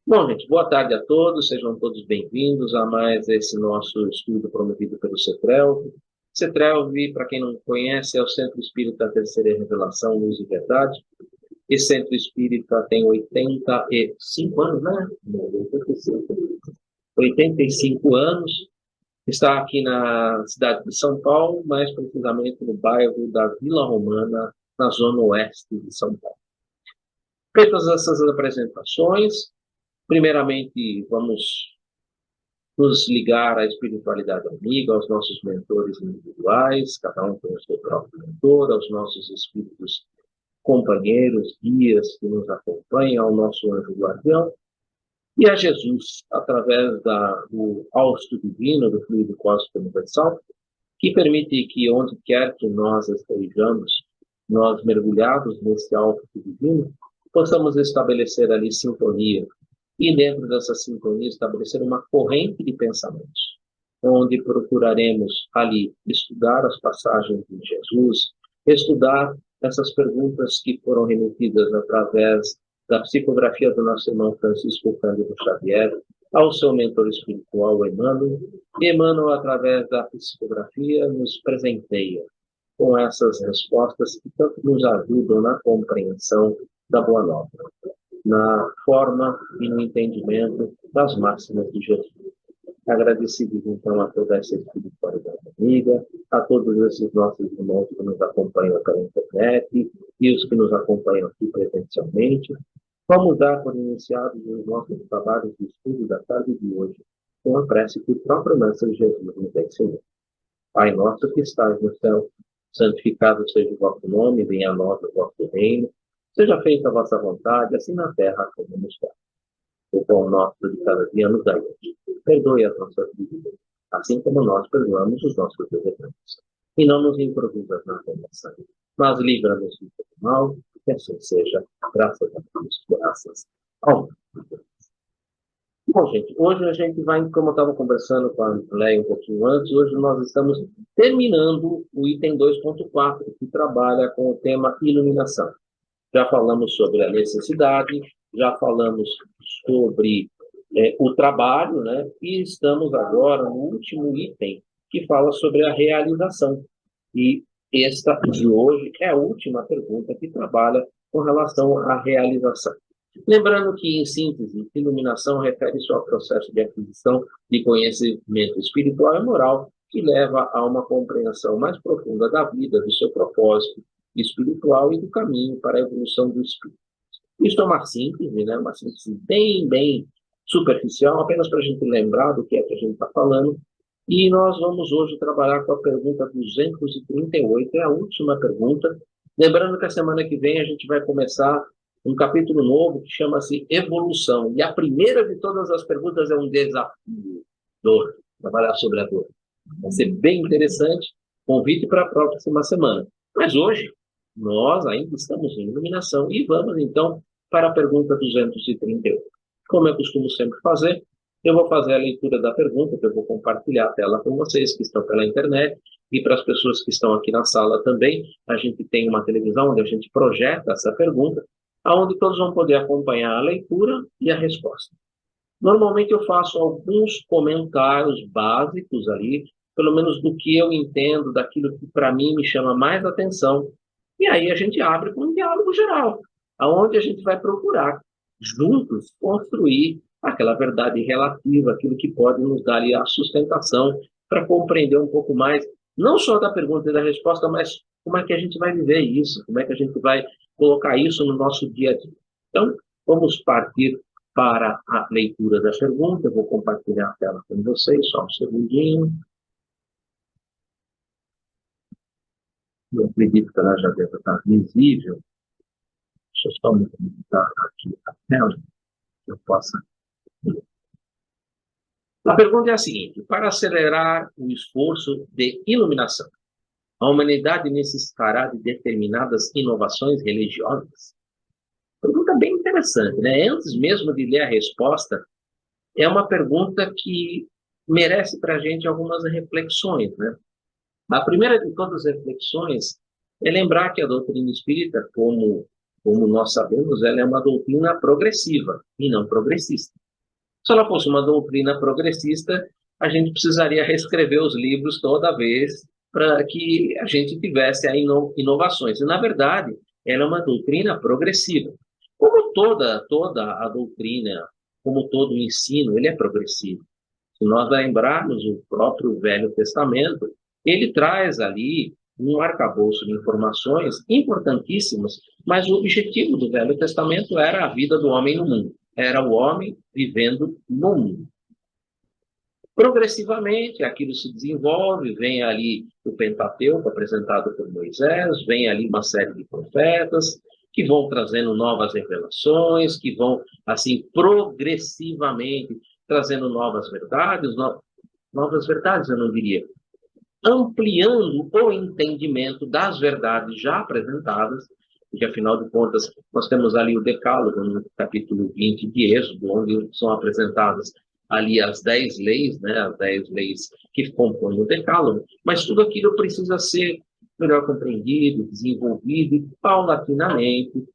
Bom, gente, boa tarde a todos, sejam todos bem-vindos a mais esse nosso estudo promovido pelo CETRELV. CETRELV, para quem não conhece, é o Centro Espírita Terceira Revelação, Luz e Verdade. Esse Centro Espírita tem 85 anos, né? Não, 85 anos. Está aqui na cidade de São Paulo, mais precisamente no bairro da Vila Romana, na zona oeste de São Paulo. Feitas essas apresentações, primeiramente, vamos nos ligar à espiritualidade amiga, aos nossos mentores individuais, cada um tem o seu próprio mentor, aos nossos espíritos companheiros, guias que nos acompanham, ao nosso anjo guardião, e a Jesus, através do hausto divino, do fluido cósmico universal, que permite que, onde quer que nós estejamos, nós mergulhados nesse hausto divino, possamos estabelecer ali sintonia, e dentro dessa sintonia estabelecer uma corrente de pensamentos, onde procuraremos ali estudar as passagens de Jesus, estudar essas perguntas que foram remetidas através da psicografia do nosso irmão Francisco Cândido Xavier, ao seu mentor espiritual, Emmanuel, e Emmanuel, através da psicografia, nos presenteia com essas respostas que tanto nos ajudam na compreensão da Boa Nova, na forma e no entendimento das máximas de Jesus. Agradecidos, então, a toda essa espiritualidade amiga, a todos esses nossos irmãos que nos acompanham pela internet e os que nos acompanham aqui presencialmente. Vamos dar por iniciados os nossos trabalhos de estudo da tarde de hoje, com a prece que o próprio Mestre Jesus nos ensinou. Pai nosso que estás no céu, santificado seja o vosso nome, venha a nós o vosso reino, seja feita a vossa vontade, assim na terra como no céu. O pão nosso de cada dia nos dai hoje. Perdoe as nossas dívidas, assim como nós perdoamos os nossos devedores. E não nos introduzas na tentação, mas livra-nos do mal, que assim seja, graças a Deus, graças ao Deus. Bom, gente, hoje a gente vai, como eu estava conversando com a Leia um pouquinho antes, hoje nós estamos terminando o item 2.4, que trabalha com o tema iluminação. Já falamos sobre a necessidade, já falamos sobre o trabalho, né? E estamos agora no último item, que fala sobre a realização. E esta de hoje é a última pergunta que trabalha com relação à realização. Lembrando que, em síntese, iluminação refere-se ao processo de aquisição de conhecimento espiritual e moral que leva a uma compreensão mais profunda da vida, do seu propósito espiritual e do caminho para a evolução do espírito. Isso é uma síntese, né? Uma síntese bem superficial, apenas para a gente lembrar do que é que a gente está falando. E nós vamos hoje trabalhar com a pergunta 238, é a última pergunta. Lembrando que a semana que vem a gente vai começar um capítulo novo que chama-se Evolução. E a primeira de todas as perguntas é um desafio. Dor. Trabalhar sobre a dor. Vai ser bem interessante. Convite para a próxima semana. Mas hoje, nós ainda estamos em iluminação e vamos, então, para a pergunta 238. Como eu costumo sempre fazer, eu vou fazer a leitura da pergunta, que eu vou compartilhar a tela com vocês que estão pela internet e para as pessoas que estão aqui na sala também. A gente tem uma televisão onde a gente projeta essa pergunta, onde todos vão poder acompanhar a leitura e a resposta. Normalmente eu faço alguns comentários básicos ali, pelo menos do que eu entendo, daquilo que para mim me chama mais atenção, e aí a gente abre com um diálogo geral, aonde a gente vai procurar juntos construir aquela verdade relativa, aquilo que pode nos dar ali a sustentação para compreender um pouco mais, não só da pergunta e da resposta, mas como é que a gente vai viver isso, como é que a gente vai colocar isso no nosso dia a dia. Então, vamos partir para a leitura da pergunta. Eu vou compartilhar a tela com vocês, só um segundinho. Eu acredito que ela já deve estar visível. Deixa eu só me conectar aqui a tela, que eu possa. A pergunta é a seguinte: para acelerar o esforço de iluminação, a humanidade necessitará de determinadas inovações religiosas? Pergunta bem interessante, né? Antes mesmo de ler a resposta, é uma pergunta que merece para a gente algumas reflexões, né? A primeira de todas as reflexões é lembrar que a doutrina espírita, como Como nós sabemos, ela é uma doutrina progressiva e não progressista. Se ela fosse uma doutrina progressista, a gente precisaria reescrever os livros toda vez para que a gente tivesse aí inovações. E, na verdade, ela é uma doutrina progressiva. Como toda a doutrina, como todo o ensino, ele é progressivo. Se nós lembrarmos o próprio Velho Testamento, ele traz ali um arcabouço de informações importantíssimas, mas o objetivo do Velho Testamento era a vida do homem no mundo. Era o homem vivendo no mundo. Progressivamente, aquilo se desenvolve, vem ali o Pentateuco apresentado por Moisés, vem ali uma série de profetas que vão trazendo novas revelações, que vão, assim, progressivamente trazendo novas verdades, novas verdades, eu não diria, ampliando o entendimento das verdades já apresentadas, porque, afinal de contas, nós temos ali o Decálogo, no capítulo 20 de Êxodo, onde são apresentadas ali as 10 leis, né, as 10 leis que compõem o Decálogo, mas tudo aquilo precisa ser melhor compreendido, desenvolvido e paulatinamente,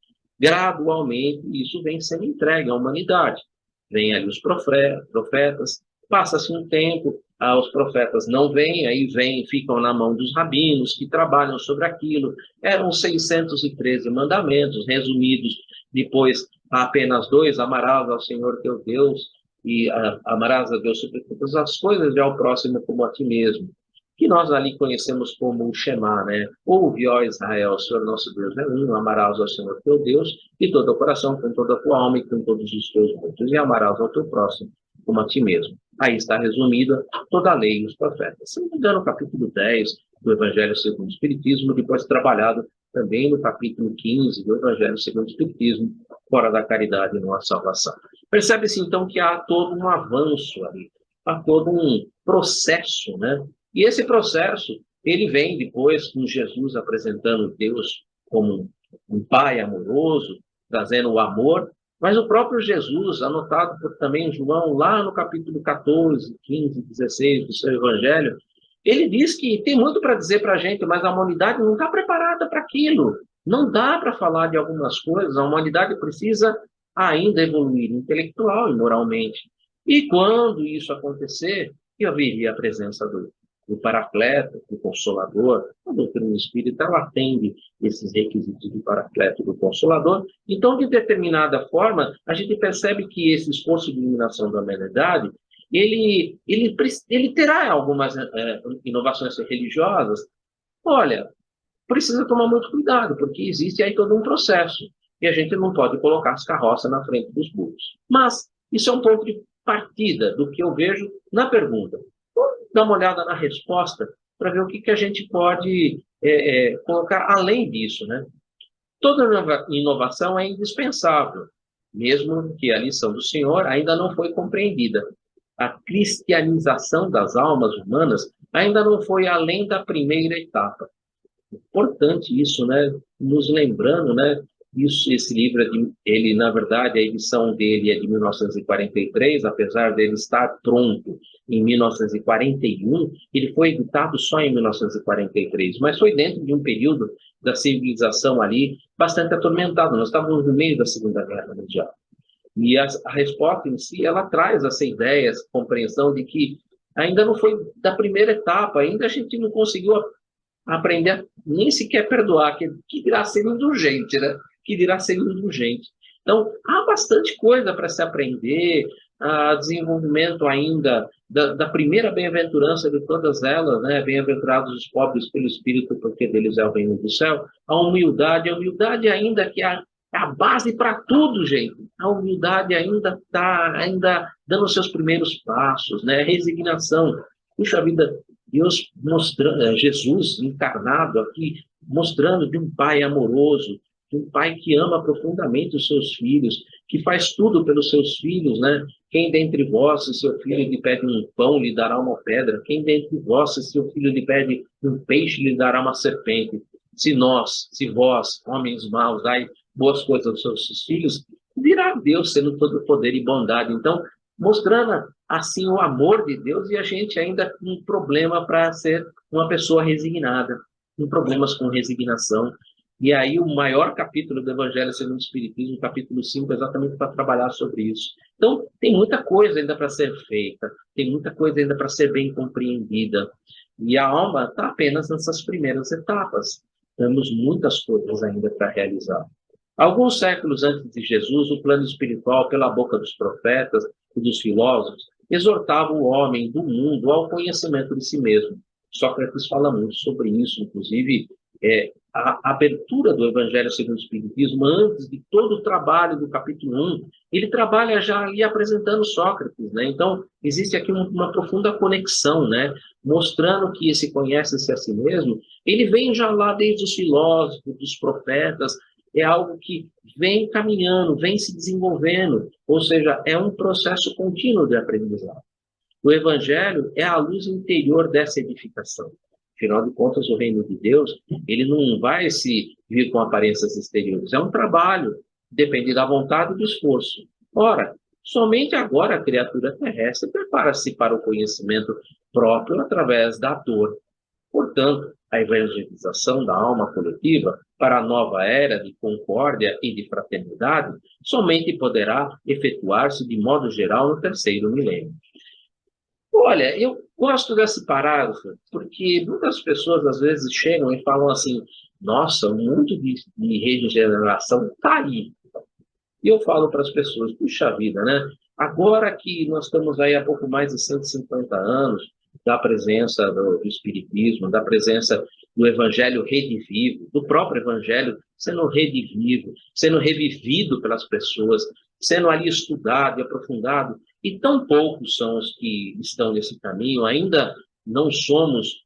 gradualmente, isso vem sendo entregue à humanidade. Vem ali os profetas, passa-se um tempo, os profetas não vêm, aí vêm, ficam na mão dos rabinos que trabalham sobre aquilo. Eram 613 mandamentos, resumidos depois a apenas 2: amarás ao Senhor teu Deus e amarás a Deus sobre todas as coisas e ao próximo como a ti mesmo, que nós ali conhecemos como o Shema, né? Ouve, ó Israel, o Senhor nosso Deus é um, amarás ao Senhor teu Deus de todo o coração, com toda a tua alma e com todos os teus meios, e amarás ao teu próximo como a ti mesmo. Aí está resumida toda a lei e os profetas. Se não me engano, no capítulo 10 do Evangelho segundo o Espiritismo, depois trabalhado também no capítulo 15 do Evangelho segundo o Espiritismo, fora da caridade e não a salvação. Percebe-se, então, que há todo um avanço ali, há todo um processo, né? E esse processo, ele vem depois com Jesus apresentando Deus como um pai amoroso, trazendo o amor, mas o próprio Jesus, anotado por também João, lá no capítulo 14, 15, 16 do seu Evangelho, ele diz que tem muito para dizer para a gente, mas a humanidade não está preparada para aquilo. Não dá para falar de algumas coisas, a humanidade precisa ainda evoluir intelectual e moralmente. E quando isso acontecer, que haveria a presença do Paracleto, do Consolador. A doutrina espírita ela atende esses requisitos do Paracleto, do Consolador. Então, de determinada forma, a gente percebe que esse esforço de iluminação da humanidade ele terá algumas inovações religiosas. Olha, precisa tomar muito cuidado, porque existe aí todo um processo. E a gente não pode colocar as carroças na frente dos burros. Mas isso é um ponto de partida do que eu vejo na pergunta. Vamos dar uma olhada na resposta para ver o que a gente pode colocar além disso, né? Toda inovação é indispensável, mesmo que a lição do Senhor ainda não foi compreendida. A cristianização das almas humanas ainda não foi além da primeira etapa. Importante isso, né? Nos lembrando, né? Isso, esse livro, ele, na verdade, a edição dele é de 1943, apesar dele estar pronto em 1941, ele foi editado só em 1943, mas foi dentro de um período da civilização ali bastante atormentado. Nós estávamos no meio da Segunda Guerra Mundial. E a resposta em si, ela traz essa ideia, essa compreensão de que ainda não foi da primeira etapa, ainda a gente não conseguiu aprender nem sequer perdoar, que dirá ser indulgente, né? Que dirá ser indulgente. Então, há bastante coisa para se aprender, desenvolvimento ainda da primeira bem-aventurança de todas elas, né? Bem-aventurados os pobres pelo Espírito, porque deles é o reino do céu. A humildade ainda que é a base para tudo, gente. A humildade ainda está dando seus primeiros passos, né? Resignação. Puxa vida, Deus mostrando, Jesus encarnado aqui, mostrando de um pai amoroso, de um pai que ama profundamente os seus filhos, que faz tudo pelos seus filhos, né? Quem dentre vós, se seu filho lhe pede um pão, lhe dará uma pedra? Quem dentre vós, se seu filho lhe pede um peixe, lhe dará uma serpente? Se vós, homens maus, dai boas coisas aos seus filhos, virá Deus sendo todo poder e bondade. Então, mostrando assim o amor de Deus, e a gente ainda com um problema para ser uma pessoa resignada, com problemas com resignação. E aí o maior capítulo do Evangelho segundo o Espiritismo, capítulo 5, exatamente para trabalhar sobre isso. Então, tem muita coisa ainda para ser feita, tem muita coisa ainda para ser bem compreendida. E a alma está apenas nessas primeiras etapas. Temos muitas coisas ainda para realizar. Alguns séculos antes de Jesus, o plano espiritual, pela boca dos profetas e dos filósofos, exortava o homem do mundo ao conhecimento de si mesmo. Sócrates fala muito sobre isso, inclusive a abertura do Evangelho segundo o Espiritismo, antes de todo o trabalho do capítulo 1, ele trabalha já ali apresentando Sócrates, né? Então, existe aqui uma profunda conexão, né? Mostrando que esse conhece-se a si mesmo, ele vem já lá desde os filósofos, dos profetas, é algo que vem caminhando, vem se desenvolvendo, ou seja, é um processo contínuo de aprendizado. O Evangelho é a luz interior dessa edificação. Afinal de contas, o reino de Deus, ele não vai se vir com aparências exteriores. É um trabalho, depende da vontade e do esforço. Ora, somente agora a criatura terrestre prepara-se para o conhecimento próprio através da dor. Portanto, a evangelização da alma coletiva para a nova era de concórdia e de fraternidade somente poderá efetuar-se de modo geral no terceiro milênio. Olha, eu gosto desse parágrafo, porque muitas pessoas às vezes chegam e falam assim: nossa, o mundo de regeneração está aí. E eu falo para as pessoas: puxa vida, né? Agora que nós estamos aí há pouco mais de 150 anos da presença do Espiritismo, da presença do Evangelho redivivo, do próprio Evangelho sendo redivivo, sendo revivido pelas pessoas, sendo ali estudado e aprofundado, e tão poucos são os que estão nesse caminho, ainda não somos,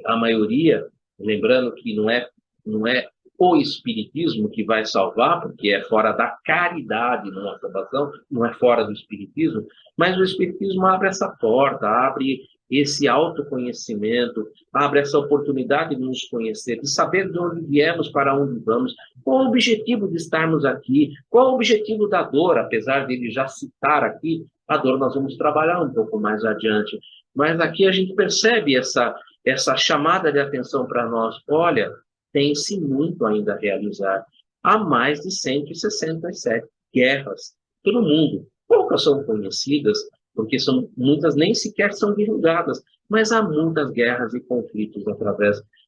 a maioria, lembrando que não é o Espiritismo que vai salvar, porque é fora da caridade, não é salvação, não é fora do Espiritismo, mas o Espiritismo abre essa porta, abre esse autoconhecimento, abre essa oportunidade de nos conhecer, de saber de onde viemos, para onde vamos, qual o objetivo de estarmos aqui, qual o objetivo da dor, apesar dele já citar aqui, a dor nós vamos trabalhar um pouco mais adiante, mas aqui a gente percebe essa chamada de atenção para nós. Olha, tem-se muito ainda a realizar. Há mais de 167 guerras pelo mundo. Poucas são conhecidas, porque muitas nem sequer são divulgadas, mas há muitas guerras e conflitos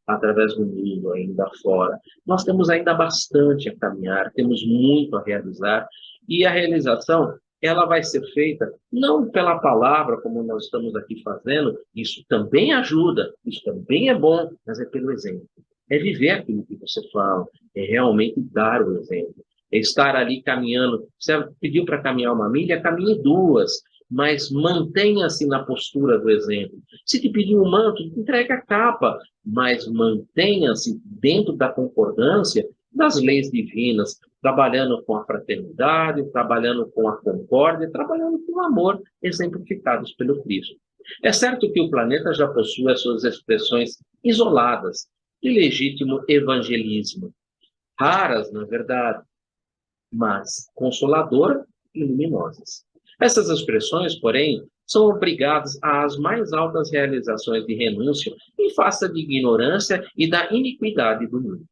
através do mundo ainda fora. Nós temos ainda bastante a caminhar, temos muito a realizar, e a realização ela vai ser feita não pela palavra, como nós estamos aqui fazendo, isso também ajuda, isso também é bom, mas é pelo exemplo. É viver aquilo que você fala, é realmente dar o exemplo, é estar ali caminhando. Você pediu para caminhar uma milha, caminhe duas, mas mantenha-se na postura do exemplo. Se te pediu um manto, entregue a capa, mas mantenha-se dentro da concordância das leis divinas, trabalhando com a fraternidade, trabalhando com a concórdia, trabalhando com o amor, exemplificados pelo Cristo. É certo que o planeta já possui as suas expressões isoladas de legítimo evangelismo, raras, na verdade, mas consoladoras e luminosas. Essas expressões, porém, são obrigadas às mais altas realizações de renúncia em face da ignorância e da iniquidade do mundo.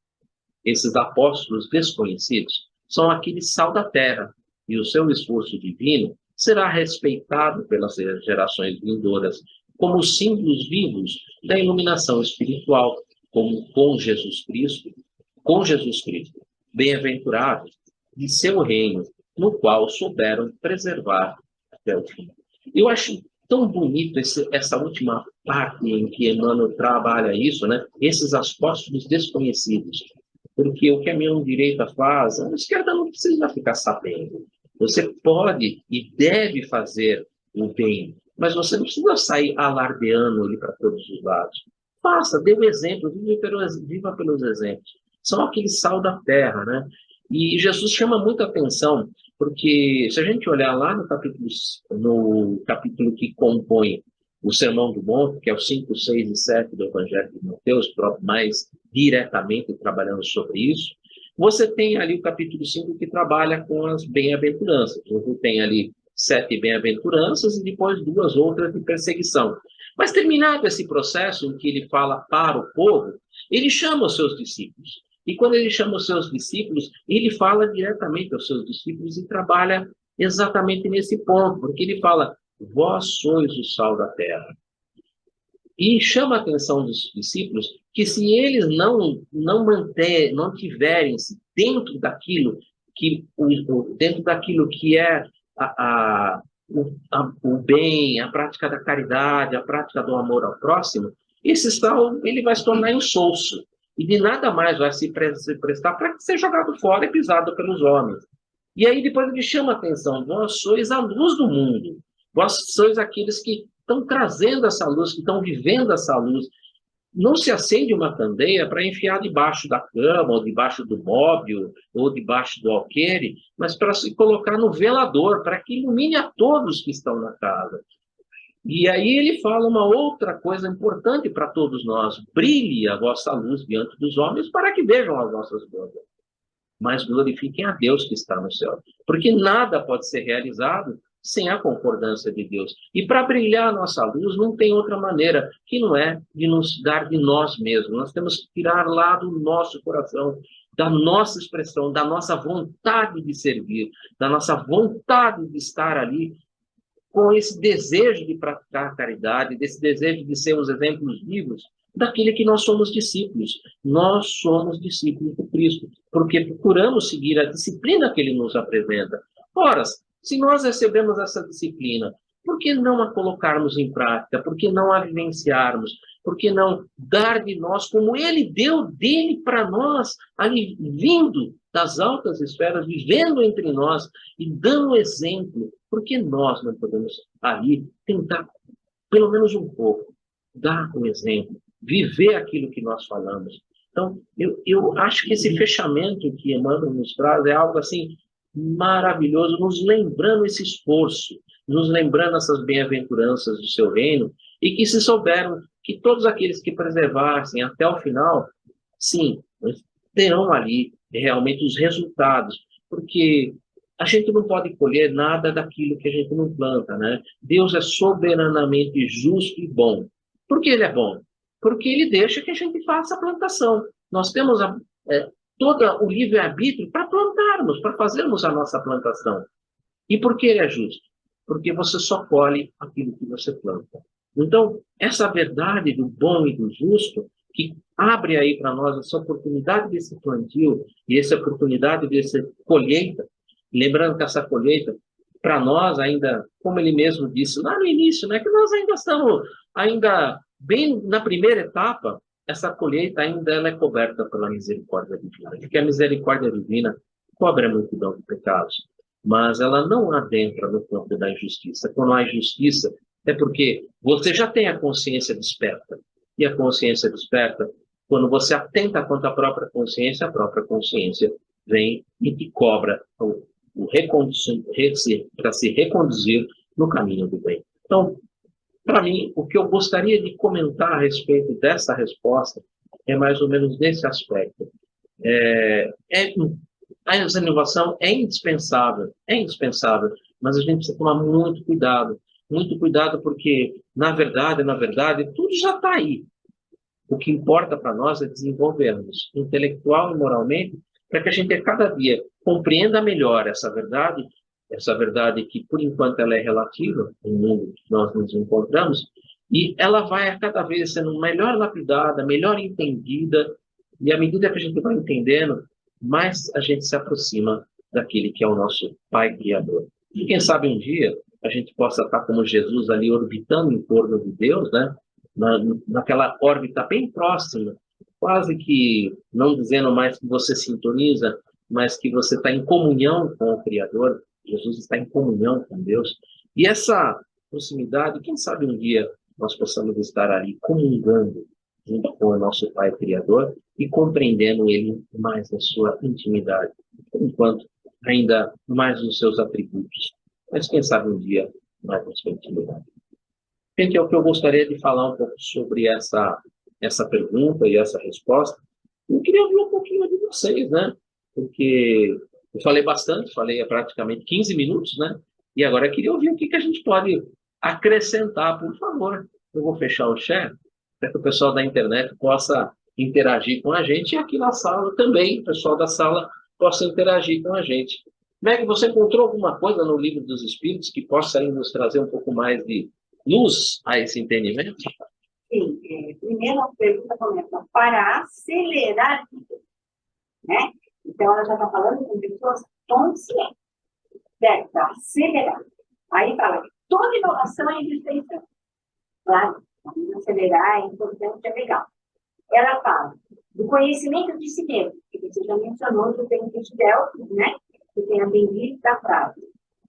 Esses apóstolos desconhecidos são aqueles sal da terra, e o seu esforço divino será respeitado pelas gerações vindouras como símbolos vivos da iluminação espiritual, como com Jesus Cristo, bem-aventurados de seu reino, no qual souberam preservar até o fim. Eu acho tão bonito essa última parte em que Emmanuel trabalha isso, né? Esses apóstolos desconhecidos. Porque o que a mão direita faz, a esquerda não precisa ficar sabendo. Você pode e deve fazer o bem, mas você não precisa sair alardeando ele para todos os lados. Faça, dê o exemplo, viva pelos exemplos. São aqueles sal da terra, né? E Jesus chama muita atenção, porque se a gente olhar lá no capítulo que compõe o Sermão do Monte, que é o 5, 6 e 7 do Evangelho de Mateus, mais diretamente trabalhando sobre isso, você tem ali o capítulo 5 que trabalha com as bem-aventuranças. Você tem ali 7 bem-aventuranças e depois 2 outras de perseguição. Mas terminado esse processo em que ele fala para o povo, ele chama os seus discípulos. E quando ele chama os seus discípulos, ele fala diretamente aos seus discípulos e trabalha exatamente nesse ponto, porque ele fala, vós sois o sal da terra. E chama a atenção dos discípulos que se eles não tiverem-se dentro daquilo que é o bem, a prática da caridade, a prática do amor ao próximo, esse sal ele vai se tornar insosso e de nada mais vai se prestar para ser jogado fora e pisado pelos homens. E aí depois ele chama a atenção, vós sois a luz do mundo, vós sois aqueles que estão trazendo essa luz, que estão vivendo essa luz. Não se acende uma candeia para enfiar debaixo da cama, ou debaixo do móvel, ou debaixo do alqueire, mas para se colocar no velador, para que ilumine a todos que estão na casa. E aí ele fala uma outra coisa importante para todos nós: brilhe a vossa luz diante dos homens para que vejam as nossas boas, mas glorifiquem a Deus que está no céu. Porque nada pode ser realizado sem a concordância de Deus. E para brilhar a nossa luz, não tem outra maneira que não é de nos dar de nós mesmos. Nós temos que tirar lá do nosso coração, da nossa expressão, da nossa vontade de servir, da nossa vontade de estar ali com esse desejo de praticar a caridade, desse desejo de ser os exemplos vivos daquele que nós somos discípulos. Nós somos discípulos de Cristo, porque procuramos seguir a disciplina que ele nos apresenta. Ora, se nós recebemos essa disciplina, por que não a colocarmos em prática? Por que não a vivenciarmos? Por que não dar de nós como ele deu dele para nós, ali vindo das altas esferas, vivendo entre nós e dando exemplo? Por que nós não podemos ali tentar, pelo menos um pouco, dar um exemplo, viver aquilo que nós falamos? Então, eu acho que esse fechamento que Emmanuel nos traz é algo assim maravilhoso, nos lembrando esse esforço, nos lembrando essas bem-aventuranças do seu reino, e que se souberam que todos aqueles que preservassem até o final, sim, terão ali realmente os resultados, porque a gente não pode colher nada daquilo que a gente não planta, né? Deus é soberanamente justo e bom. Por que ele é bom? Porque ele deixa que a gente faça a plantação. Nós temos todo o livre-arbítrio para plantarmos, para fazermos a nossa plantação. E por que ele é justo? Porque você só colhe aquilo que você planta. Então, essa verdade do bom e do justo, que abre aí para nós essa oportunidade desse plantio e essa oportunidade dessa colheita, lembrando que essa colheita, para nós ainda, como ele mesmo disse lá no início, né, que nós ainda estamos bem na primeira etapa, essa colheita ainda ela é coberta pela misericórdia divina, porque a misericórdia divina cobre a multidão de pecados, mas ela não adentra no campo da injustiça. Quando há injustiça, é porque você já tem a consciência desperta, e a consciência desperta, quando você atenta contra a própria consciência vem e te cobra para se reconduzir no caminho do bem. Então, para mim, o que eu gostaria de comentar a respeito dessa resposta é mais ou menos nesse aspecto. A renovação é indispensável, mas a gente precisa tomar muito cuidado porque, na verdade, tudo já está aí. O que importa para nós é desenvolvermos intelectual e moralmente para que a gente a cada dia compreenda melhor essa verdade que, por enquanto, ela é relativa no mundo que nós nos encontramos, e ela vai a cada vez sendo melhor lapidada, melhor entendida, e à medida que a gente vai entendendo, mais a gente se aproxima daquele que é o nosso Pai Criador. E quem sabe um dia a gente possa estar como Jesus ali orbitando em torno de Deus, né? Naquela órbita bem próxima, quase que não dizendo mais que você sintoniza, mas que você está em comunhão com o Criador. Jesus está em comunhão com Deus. E essa proximidade, quem sabe um dia nós possamos estar ali comungando junto com o nosso Pai Criador e compreendendo Ele mais na sua intimidade, por enquanto ainda mais nos seus atributos. Mas quem sabe um dia mais na sua intimidade. Gente, é o que eu gostaria de falar um pouco sobre essa pergunta e essa resposta. Eu queria ouvir um pouquinho de vocês, né? Porque eu falei bastante, falei há praticamente 15 minutos, né? E agora eu queria ouvir o que a gente pode acrescentar, por favor. Eu vou fechar o chat para que o pessoal da internet possa interagir com a gente, e aqui na sala também, o pessoal da sala possa interagir com a gente. Meg, você encontrou alguma coisa no Livro dos Espíritos que possa aí nos trazer um pouco mais de luz a esse entendimento? Sim, primeiro a pergunta começa, para acelerar a vida, né? Então, ela já está falando com pessoas conscientes, certo? Para acelerar. Aí fala que toda inovação é existência. Claro, acelerar é importante, é legal. Ela fala do conhecimento de si mesmo, que você já mencionou que tem que Delphi, né? Que tem a bendita frase.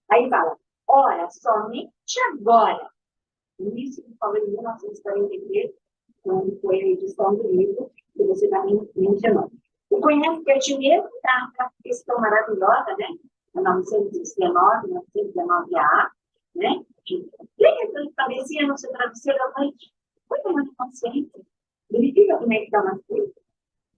Aí fala, ora, somente agora. Isso que falou em 1943, quando foi a edição do livro que você está mencionando. O conhece a ti mesmo, tá? Uma questão maravilhosa, né? 919, 919A, né? Lembra que eu parecia no seu travesseiro à noite? Foi uma consciência. Verifica como é que está na coisa,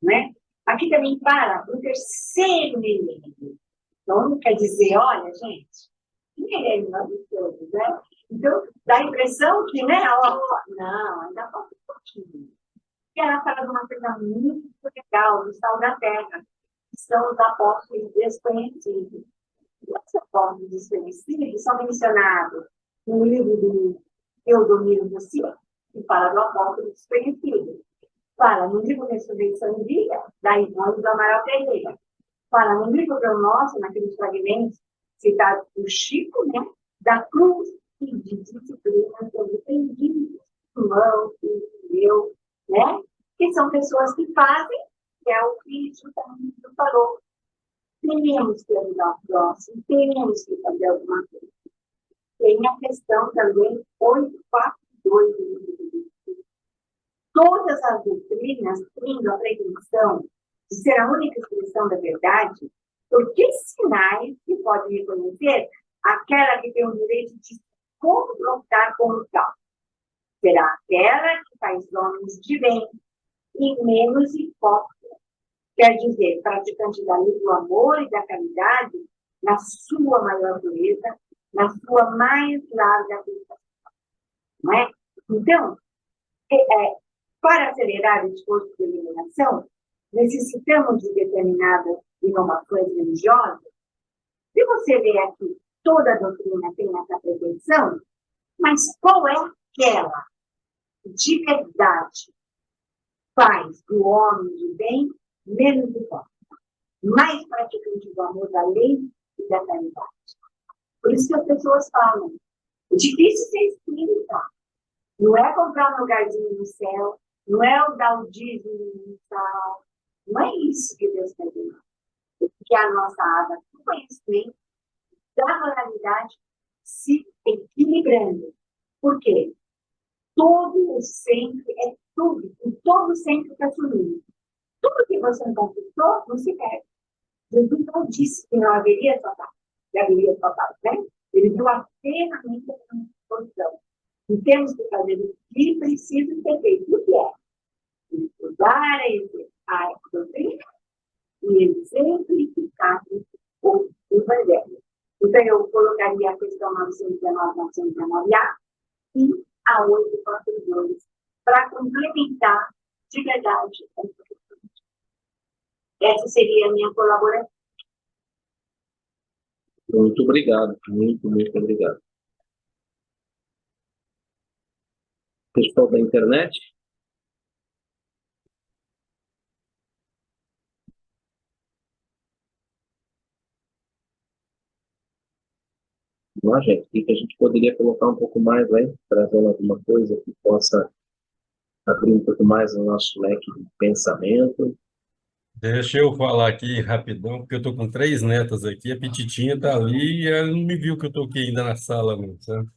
né? Aqui também para o terceiro milênio. Então, quer dizer, olha, gente, milênio nós todos, né? Então, dá a impressão que, né? Não, ainda falta um pouquinho. E ela fala de uma coisa muito legal, do sal da terra, que são os apóstolos desconhecidos. E os apóstolos desconhecidos são mencionados no livro do Teodomiro Rousseau, que fala do apóstolo desconhecido. Fala no livro Ressurreição e Vida, da Ivone do Amaral Pereira. Fala no livro do Nosso, naqueles fragmentos citados por Chico, né? Da cruz e de disciplina sobre perdidos, irmãos, eu, né? Que são pessoas que fazem, que é o que justamente falou. Temos que ajudar o próximo, temos que fazer alguma coisa. Tem a questão também 842 do livro do Espírito. Todas as doutrinas tendo a pretensão de ser a única expressão da verdade, por que sinais que pode reconhecer aquela que tem o direito de se confrontar com o tal? Será aquela que faz homens de bem e menos hipócrita. Quer dizer, praticante da lei do amor e da caridade na sua maior pureza, na sua mais larga aplicação. Não é? Então, para acelerar o esforço de eliminação, necessitamos de determinadas inovações religiosas. Se você vê aqui, toda a doutrina tem essa pretensão, mas qual é aquela que de verdade faz do homem de bem menos hipócrita, mais praticante do amor da lei e da caridade? Por isso que as pessoas falam, é difícil ser espírita. Não é comprar um lugarzinho no céu, não é o dar o dízimo no céu, não é isso que Deus quer dizer. Porque a nossa aba do conhecimento, da moralidade, se equilibrando. Por quê? Todo sempre é tudo, e todo sempre está sumindo. Tudo que você não conquistou, não se perde. Jesus não disse que não haveria total, que haveria total, né? Ele deu a ferramenta para a disposição. E temos que fazer o que precisa ser feito. O que é? Estudar a doutrina e exemplificar o Evangelho. Então, eu colocaria a questão 919, 919A e a 842 para complementar de verdade essa questão. Essa seria a minha colaboração. Muito obrigado, muito obrigado. Pessoal da internet? Não, gente, o que a gente poderia colocar um pouco mais aí, trazendo alguma coisa que possa abrir um pouco mais o nosso leque de pensamento? Deixa eu falar aqui rapidão, porque eu estou com três netas aqui, a Petitinha está ali e ela não me viu que eu estou aqui ainda na sala, não, sabe?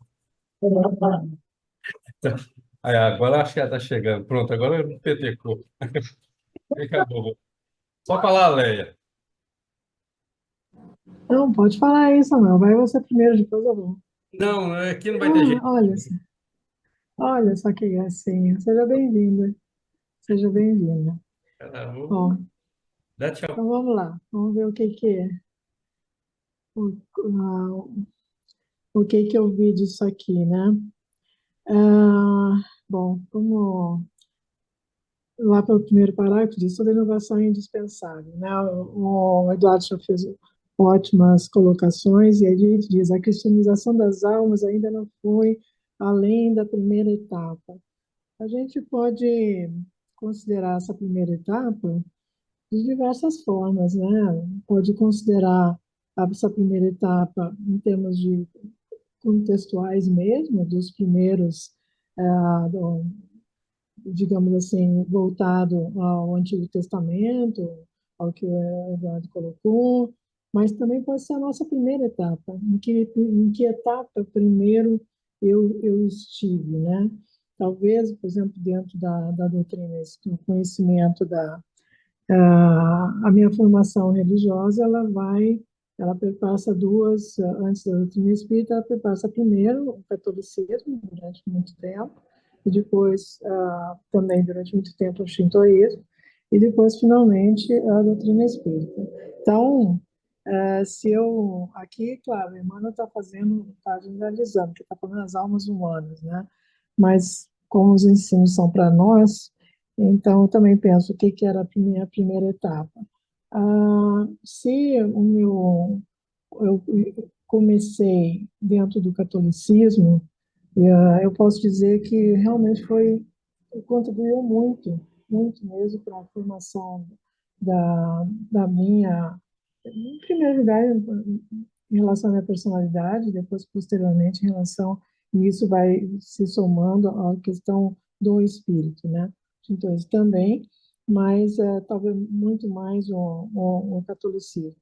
Aí, agora acho que ela está chegando. Pronto, agora petecou. Acabou. Só falar, Leia. Não, pode falar isso, não. Vai você primeiro, depois eu vou. Não, aqui não vai ter jeito. Olha só que gracinha. Seja bem-vinda. Seja bem-vinda. Bom, Dá tchau. então vamos lá. Vamos ver o que que é. O que que eu vi disso aqui, né? Bom, como lá pelo primeiro parágrafo, diz toda inovação é indispensável, né? O Eduardo já fez ótimas colocações, e ele diz, a cristianização das almas ainda não foi além da primeira etapa. A gente pode considerar essa primeira etapa de diversas formas, né? Pode considerar essa primeira etapa em termos de contextuais mesmo, dos primeiros, digamos assim, voltado ao Antigo Testamento, ao que o Eduardo colocou, mas também pode ser a nossa primeira etapa, em que etapa primeiro eu estive, né? Talvez, por exemplo, dentro da doutrina, do conhecimento a minha formação religiosa, ela perpassa duas, antes da doutrina espírita, ela perpassa primeiro o catolicismo, durante muito tempo, e depois, também durante muito tempo, o shintoísmo, e depois, finalmente, a doutrina espírita. Então, se eu, aqui, claro, Emmanuel está fazendo, está generalizando, porque está falando das almas humanas, né? Mas, como os ensinos são para nós, então, eu também penso o que, que era a minha primeira etapa. Se eu comecei dentro do catolicismo, eu posso dizer que realmente contribuiu muito, muito mesmo para a formação da minha, em primeiro lugar, em relação à minha personalidade, depois, posteriormente, em relação, e isso vai se somando à questão do espírito, né? Então, isso também, mas talvez muito mais o catolicismo.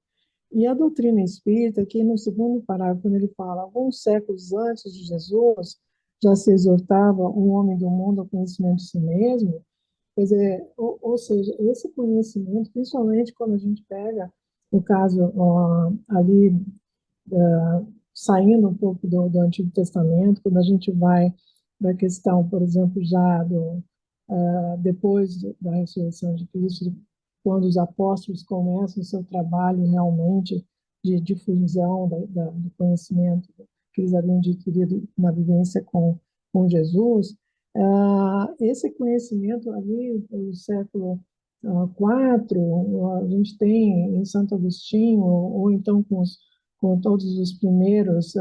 E a doutrina espírita, aqui no segundo parágrafo, quando ele fala, alguns séculos antes de Jesus, já se exortava o homem do mundo ao conhecimento de si mesmo, quer dizer, ou seja, esse conhecimento, principalmente quando a gente pega o caso ali, saindo um pouco do Antigo Testamento, quando a gente vai da questão, por exemplo, já depois da ressurreição de Cristo, quando os apóstolos começam o seu trabalho realmente de difusão do conhecimento que eles haviam adquirido na vivência com Jesus, esse conhecimento ali, no século IV, a gente tem em Santo Agostinho, ou então com todos os primeiros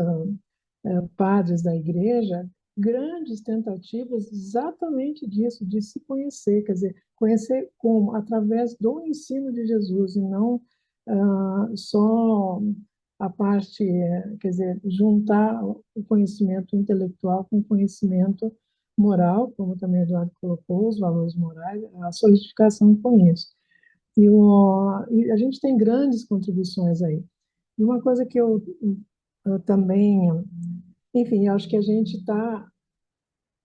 padres da igreja, grandes tentativas exatamente disso, de se conhecer, quer dizer, conhecer como? Através do ensino de Jesus, e não só a parte, quer dizer, juntar o conhecimento intelectual com o conhecimento moral, como também o Eduardo colocou, os valores morais, a solidificação com isso. E a gente tem grandes contribuições aí. E uma coisa que eu também, enfim, eu acho que a gente está.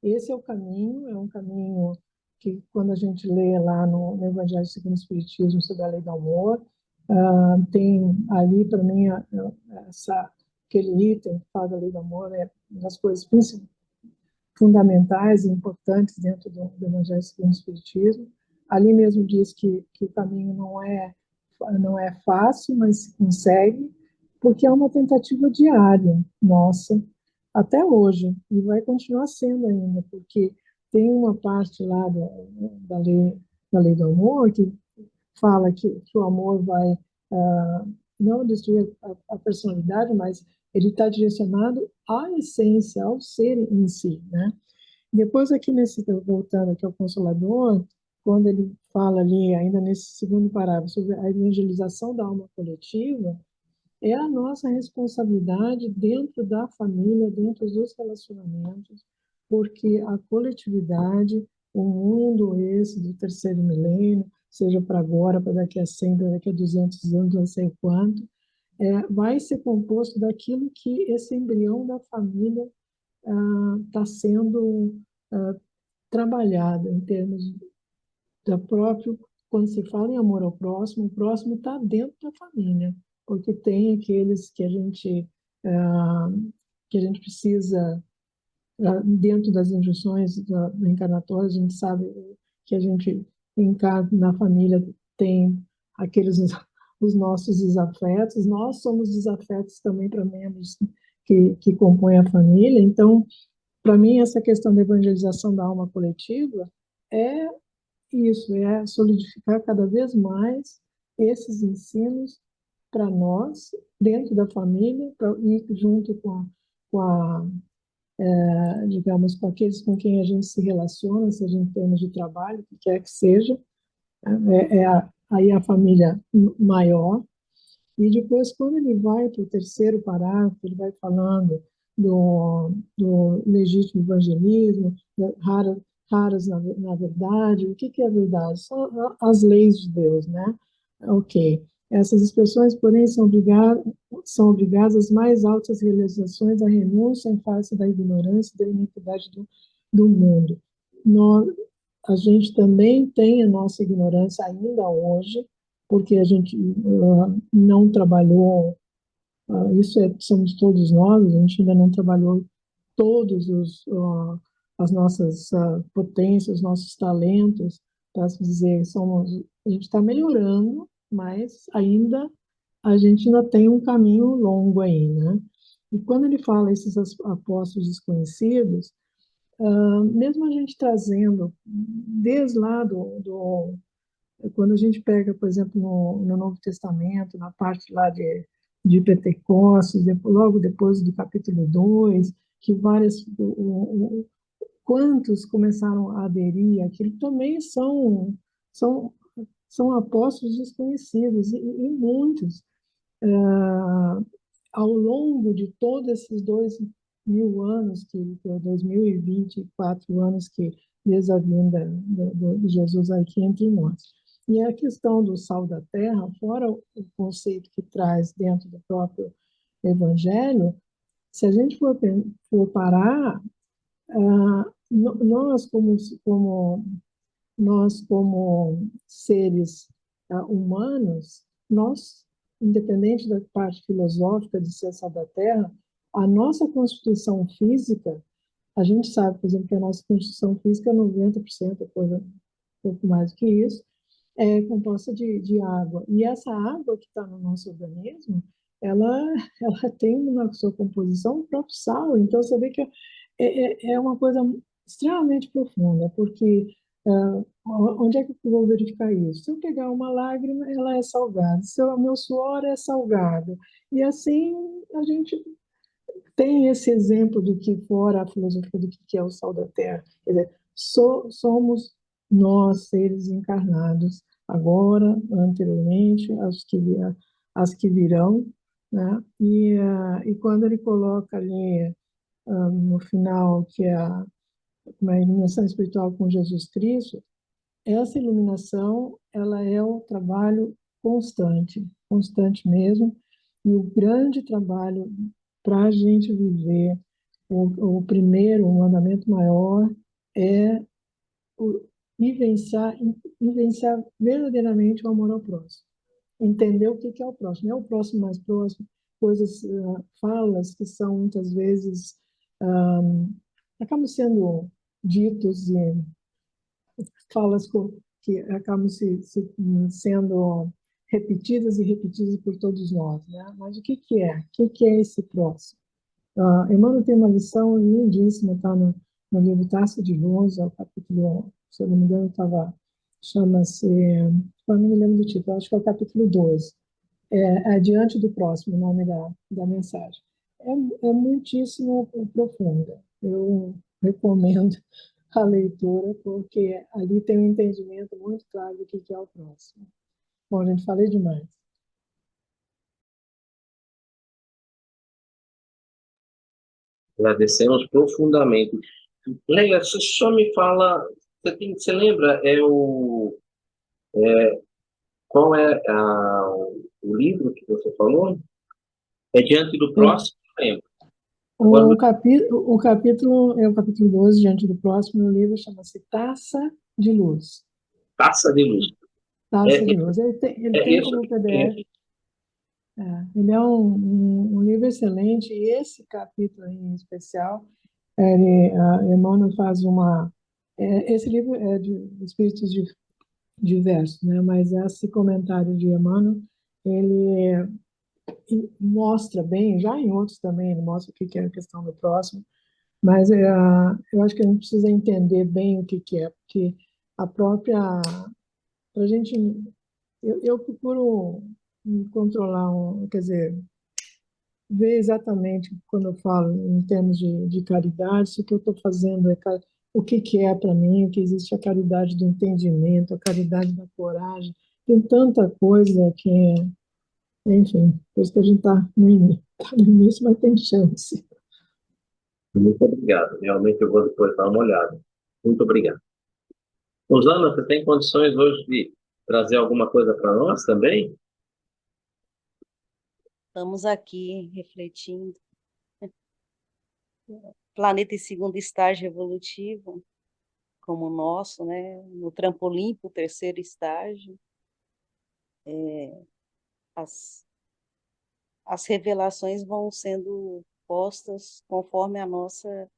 Esse é um caminho que, quando a gente lê lá no Evangelho segundo o Espiritismo sobre a lei do amor, tem ali, para mim, aquele item que fala da lei do amor, é uma das coisas fundamentais e importantes dentro do Evangelho segundo o Espiritismo. Ali mesmo diz que o caminho não é fácil, mas se consegue, porque é uma tentativa diária nossa, até hoje, e vai continuar sendo ainda, porque tem uma parte lá da lei do amor que fala que o amor vai não destruir a personalidade, mas ele está direcionado à essência, ao ser em si, né? Depois aqui voltando aqui ao Consolador, quando ele fala ali, ainda nesse segundo parágrafo, sobre a evangelização da alma coletiva, é a nossa responsabilidade dentro da família, dentro dos relacionamentos, porque a coletividade, o mundo esse do terceiro milênio, seja para agora, para daqui a 100, para daqui a 200 anos, não sei quanto, vai ser composto daquilo que esse embrião da família está sendo trabalhado em termos da próprio, quando se fala em amor ao próximo, o próximo está dentro da família, porque tem aqueles que a gente precisa, dentro das instruções da encarnatória, a gente sabe que a gente na família tem aqueles os nossos desafetos, nós somos desafetos também para membros que compõem a família, então, para mim, essa questão da evangelização da alma coletiva é isso, é solidificar cada vez mais esses ensinos para nós, dentro da família, e junto com a, digamos, com aqueles com quem a gente se relaciona, seja em termos de trabalho, o que quer que seja, aí a família maior. E depois, quando ele vai para o terceiro parágrafo, ele vai falando do legítimo evangelismo, raras na verdade. O que é a verdade? São as leis de Deus, né? Ok. Essas expressões, porém, são obrigadas às mais altas realizações da renúncia em face da ignorância e da iniquidade do mundo. Nós, a gente também tem a nossa ignorância ainda hoje, porque a gente não trabalhou, somos todos nós, a gente ainda não trabalhou todos as nossas potências, os nossos talentos, para dizer, a gente está melhorando, mas ainda a gente ainda tem um caminho longo aí, né? E quando ele fala esses apóstolos desconhecidos, mesmo a gente trazendo desde lá quando a gente pega, por exemplo, no Novo Testamento, na parte lá de Pentecostes, logo depois do capítulo 2, que quantos começaram a aderir àquilo, também são, são apóstolos desconhecidos, e muitos, ao longo de todos esses 2.000 anos, 2024 anos que desde a vinda de Jesus aqui entre nós. E a questão do sal da terra, fora o conceito que traz dentro do próprio Evangelho, se a gente for parar, nós como seres humanos, independente da parte filosófica de ser sal da terra, a nossa constituição física, a gente sabe, por exemplo, que a nossa constituição física é 90%, coisa, um pouco mais do que isso, é composta de água. E essa água que está no nosso organismo, ela, ela tem na sua composição o próprio sal. Então, você vê que é uma coisa extremamente profunda, porque onde é que eu vou verificar isso? Se eu pegar uma lágrima, ela é salgada. Se o meu suor é salgado. E assim, a gente tem esse exemplo do que fora a filosofia do que é o sal da terra. Quer dizer, somos nós, seres encarnados, agora, anteriormente, as que virão, né? E quando ele coloca ali no final que é a iluminação espiritual com Jesus Cristo, essa iluminação, ela é um trabalho constante, constante mesmo, e o grande trabalho para a gente viver o primeiro, o mandamento maior, é vivenciar, vivenciar verdadeiramente o amor ao próximo. Entender o que é o próximo. Não é o próximo mais próximo, coisas, falas que são muitas vezes, acabam sendo ditos e falas que acabam sendo repetidas e repetidas por todos nós, né? Mas o que é? O que é esse próximo? Emmanuel tem uma lição lindíssima, está no livro Taça de Luz, o capítulo, se eu não me engano, chama-se, eu não me lembro do título, acho que é o capítulo 12. É Diante do Próximo, o nome da mensagem. É muitíssimo profunda. Eu recomendo a leitura, porque ali tem um entendimento muito claro do que é o próximo. Bom, gente, falei demais. Agradecemos profundamente. Leila, você só me fala, você lembra qual é o livro que você falou? É Diante do Próximo? Lembro. Agora, O capítulo é o capítulo 12, Diante do Próximo, no livro chama-se Taça de Luz. Taça de Luz. Taça de Luz. Ele tem como PDF. Ele é um livro excelente, e esse capítulo em especial, Emmanuel faz esse livro é de espíritos diversos, né? Mas esse comentário de Emmanuel, ele mostra bem, já em outros também, ele mostra o que é a questão do próximo, mas eu acho que a gente precisa entender bem o que é, porque a própria, a gente, eu procuro me controlar, quer dizer, ver exatamente quando eu falo em termos de caridade, se o que eu estou fazendo é o que que é para mim, que existe a caridade do entendimento, a caridade da coragem, tem tanta coisa que, enfim, por isso que a gente está no início, mas tem chance. Muito obrigado. Realmente eu vou depois dar uma olhada. Muito obrigado. Rosana, você tem condições hoje de trazer alguma coisa para nós também? Estamos aqui refletindo. Planeta em segundo estágio evolutivo, como o nosso, né? No trampolim para o terceiro estágio, as, as revelações vão sendo postas conforme a nossa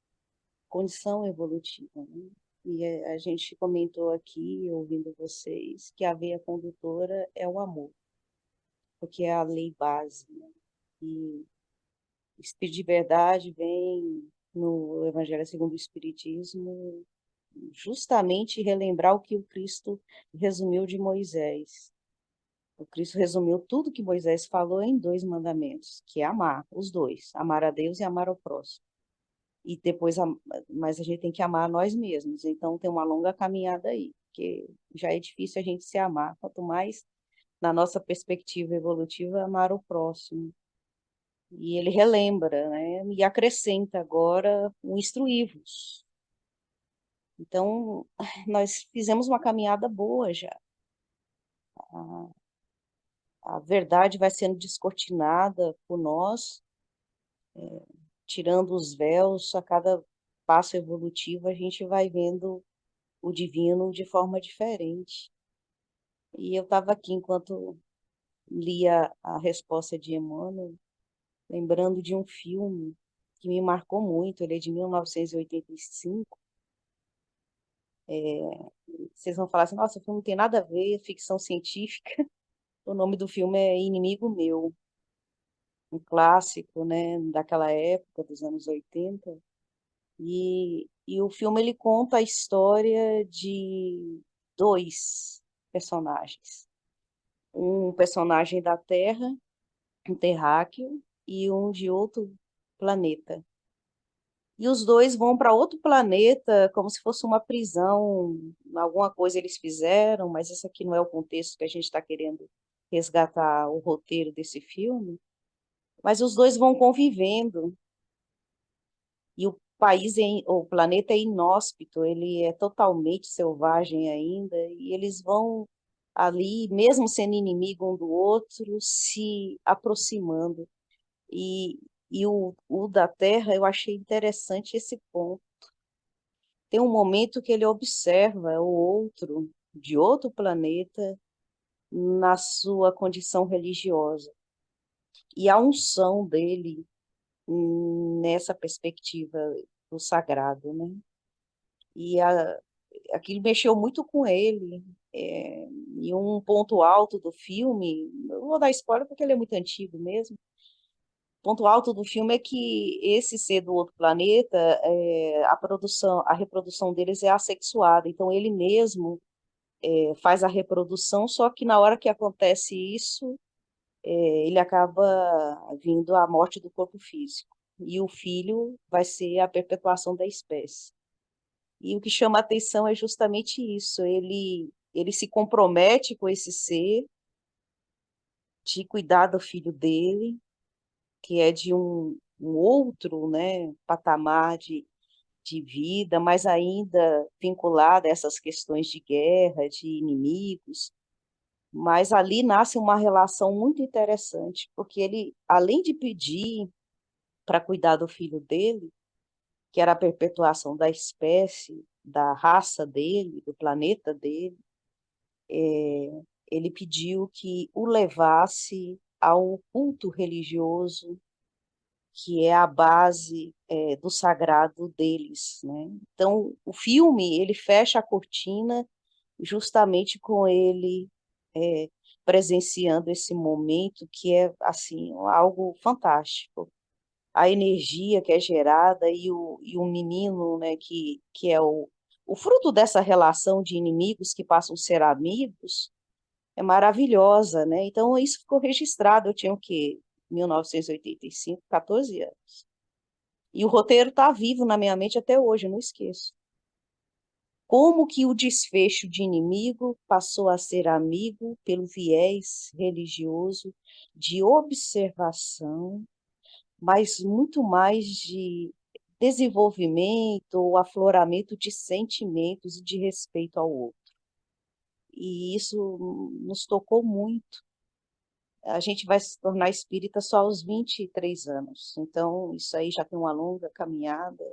condição evolutiva, né? E a gente comentou aqui, ouvindo vocês, que a veia condutora é o amor, porque é a lei base, né? E o Espírito de Verdade vem no Evangelho segundo o Espiritismo justamente relembrar o que o Cristo resumiu de Moisés. O Cristo resumiu tudo que Moisés falou em 2 mandamentos, que é amar, os dois, amar a Deus e amar ao próximo. E depois, mas a gente tem que amar a nós mesmos, então tem uma longa caminhada aí, porque já é difícil a gente se amar, quanto mais, na nossa perspectiva evolutiva, amar o próximo. E ele relembra, né, e acrescenta agora o instruí-vos. Então, nós fizemos uma caminhada boa já. A verdade vai sendo descortinada por nós, tirando os véus, a cada passo evolutivo a gente vai vendo o divino de forma diferente. E eu estava aqui, enquanto lia a resposta de Emmanuel, lembrando de um filme que me marcou muito, ele é de 1985. Vocês vão falar assim, nossa, o filme não tem nada a ver, ficção científica. O nome do filme é Inimigo Meu, um clássico, né, daquela época, dos anos 80. E o filme ele conta a história de 2 personagens. Um personagem da Terra, um terráqueo, e um de outro planeta. E os dois vão para outro planeta como se fosse uma prisão, alguma coisa eles fizeram, mas esse aqui não é o contexto que a gente está querendo resgatar o roteiro desse filme. Mas os dois vão convivendo e o o planeta é inóspito, ele é totalmente selvagem ainda e eles vão ali, mesmo sendo inimigo um do outro, se aproximando. E, o da Terra, eu achei interessante esse ponto. Tem um momento que ele observa o outro, de outro planeta, na sua condição religiosa. E a unção dele nessa perspectiva do sagrado, né? E aquilo mexeu muito com ele. E um ponto alto do filme, eu vou dar spoiler porque ele é muito antigo mesmo. O ponto alto do filme é que esse ser do outro planeta, a reprodução deles é assexuada. Então ele mesmo faz a reprodução, só que na hora que acontece isso, ele acaba vindo à morte do corpo físico. E o filho vai ser a perpetuação da espécie. E o que chama a atenção é justamente isso. Ele se compromete com esse ser, de cuidar do filho dele, que é de um outro, né, patamar de vida, mas ainda vinculado a essas questões de guerra, de inimigos. Mas ali nasce uma relação muito interessante, porque ele, além de pedir para cuidar do filho dele, que era a perpetuação da espécie, da raça dele, do planeta dele, ele pediu que o levasse ao culto religioso, que é a base do sagrado deles, né? Então, o filme, ele fecha a cortina justamente com ele presenciando esse momento que é, assim, algo fantástico. A energia que é gerada e o menino, né, que é o o fruto dessa relação de inimigos que passam a ser amigos é maravilhosa, né? Então, isso ficou registrado. Eu tinha o quê? 1985, 14 anos. E o roteiro está vivo na minha mente até hoje, eu não esqueço. Como que o desfecho de inimigo passou a ser amigo pelo viés religioso de observação, mas muito mais de desenvolvimento ou afloramento de sentimentos e de respeito ao outro. E isso nos tocou muito. A gente vai se tornar espírita só aos 23 anos, então isso aí já tem uma longa caminhada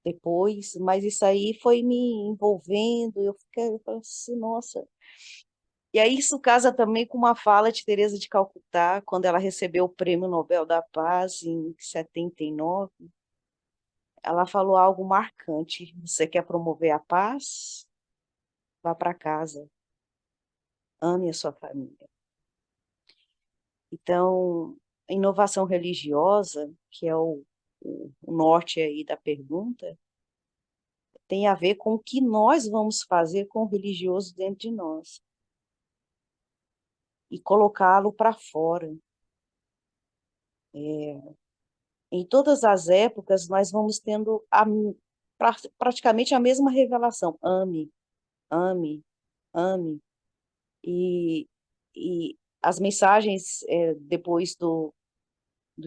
depois, mas isso aí foi me envolvendo, eu falei assim, nossa. E aí isso casa também com uma fala de Teresa de Calcutá, quando ela recebeu o Prêmio Nobel da Paz em 79, ela falou algo marcante: você quer promover a paz? Vá para casa, ame a sua família. Então, a inovação religiosa, que é o norte aí da pergunta, tem a ver com o que nós vamos fazer com o religioso dentro de nós e colocá-lo para fora. Em todas as épocas, nós vamos tendo praticamente a mesma revelação: ame, ame, ame. E, e as mensagens depois do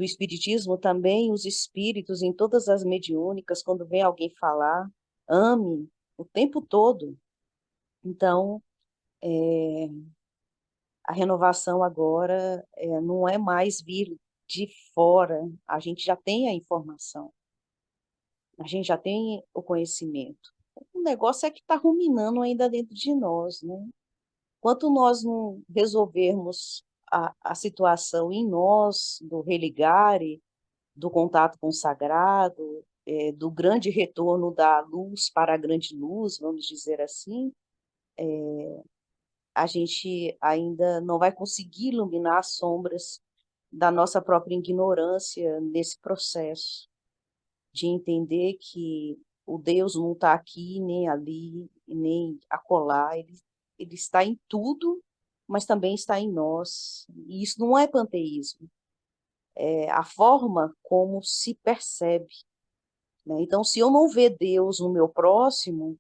Espiritismo também, os espíritos, em todas as mediúnicas, quando vem alguém falar, ame o tempo todo. Então, a renovação agora não é mais vir de fora, a gente já tem a informação, a gente já tem o conhecimento. O negócio é que está ruminando ainda dentro de nós, né? Enquanto nós não resolvermos a situação em nós, do religare, do contato com o sagrado, do grande retorno da luz para a grande luz, vamos dizer assim, a gente ainda não vai conseguir iluminar as sombras da nossa própria ignorância nesse processo de entender que o Deus não está aqui, nem ali, nem acolá, ele está em tudo, mas também está em nós. E isso não é panteísmo, é a forma como se percebe, né? Então, se eu não ver Deus no meu próximo,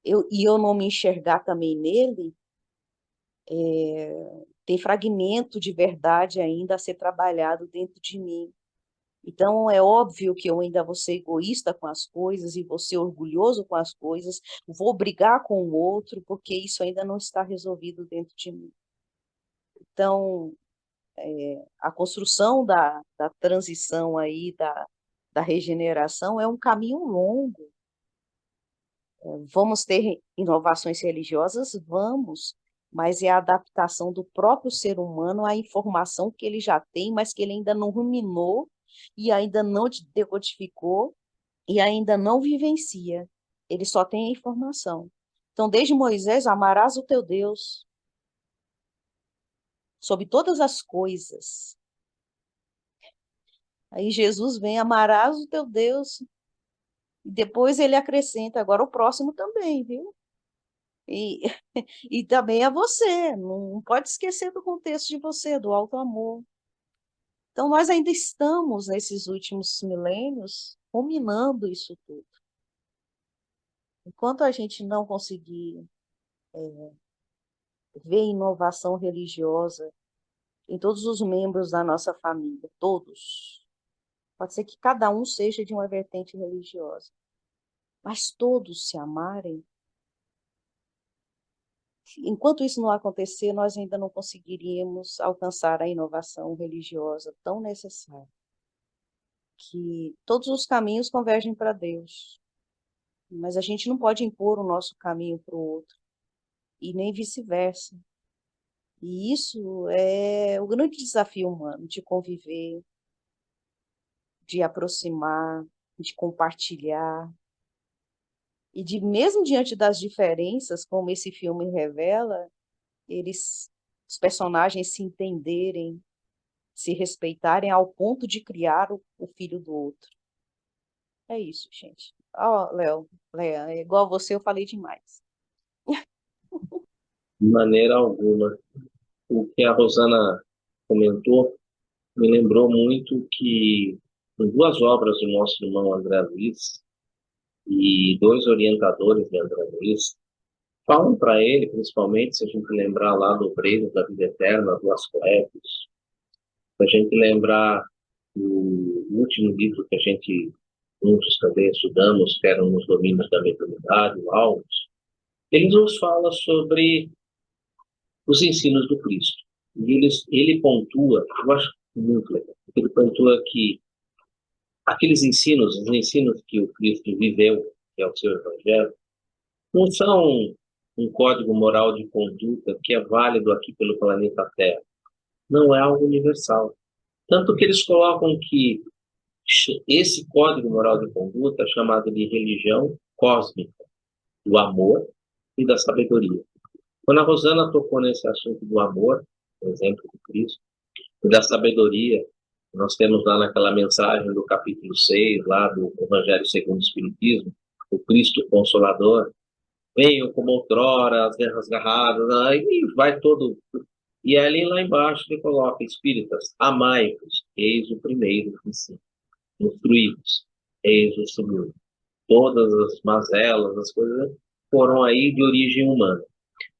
e eu não me enxergar também nele, tem fragmento de verdade ainda a ser trabalhado dentro de mim. Então, é óbvio que eu ainda vou ser egoísta com as coisas e vou ser orgulhoso com as coisas, vou brigar com o outro, porque isso ainda não está resolvido dentro de mim. Então, a construção da transição aí, da regeneração, é um caminho longo. Vamos ter inovações religiosas? Vamos, mas é a adaptação do próprio ser humano à informação que ele já tem, mas que ele ainda não ruminou e ainda não decodificou e ainda não vivencia. Ele só tem a informação. Então, desde Moisés, amarás o teu Deus sobre todas as coisas. Aí Jesus vem, amarás o teu Deus. E depois ele acrescenta, agora o próximo também, viu? E, e também a você, não pode esquecer do contexto de você, do alto amor. Então, nós ainda estamos, nesses últimos milênios, ruminando isso tudo. Enquanto a gente não conseguir ver inovação religiosa em todos os membros da nossa família, todos, pode ser que cada um seja de uma vertente religiosa, mas todos se amarem, enquanto isso não acontecer, nós ainda não conseguiríamos alcançar a inovação religiosa tão necessária, que todos os caminhos convergem para Deus, mas a gente não pode impor o nosso caminho para o outro, e nem vice-versa. E isso é o grande desafio humano, de conviver, de aproximar, de compartilhar, e de mesmo diante das diferenças, como esse filme revela, os personagens se entenderem, se respeitarem ao ponto de criar o filho do outro. É isso, gente. Ó, Léo, é igual você, eu falei demais. De maneira alguma. O que a Rosana comentou me lembrou muito que em duas obras do nosso irmão André Luiz e dois orientadores de André Luiz falam para ele, principalmente se a gente lembrar lá do Obreiros da Vida Eterna, do Asclepios, se a gente lembrar do último livro que a gente juntos também estudamos, que eram os domínios da mediunidade, o Almos, ele nos fala sobre os ensinos do Cristo. E ele pontua, eu acho muito legal, ele pontua que aqueles ensinos, os ensinos que o Cristo viveu, que é o seu Evangelho, não são um código moral de conduta que é válido aqui pelo planeta Terra. Não é algo universal. Tanto que eles colocam que esse código moral de conduta é chamado de religião cósmica, do amor e da sabedoria. Quando a Rosana tocou nesse assunto do amor, por exemplo, do Cristo, e da sabedoria, nós temos lá naquela mensagem do capítulo 6, lá do Evangelho segundo o Espiritismo, o Cristo Consolador, venham como outrora, as guerras garradas, e vai todo. E ali lá embaixo ele coloca, espíritas, amai-vos, eis o primeiro princípio, instruí-vos, eis o segundo. Todas as mazelas, as coisas foram aí de origem humana.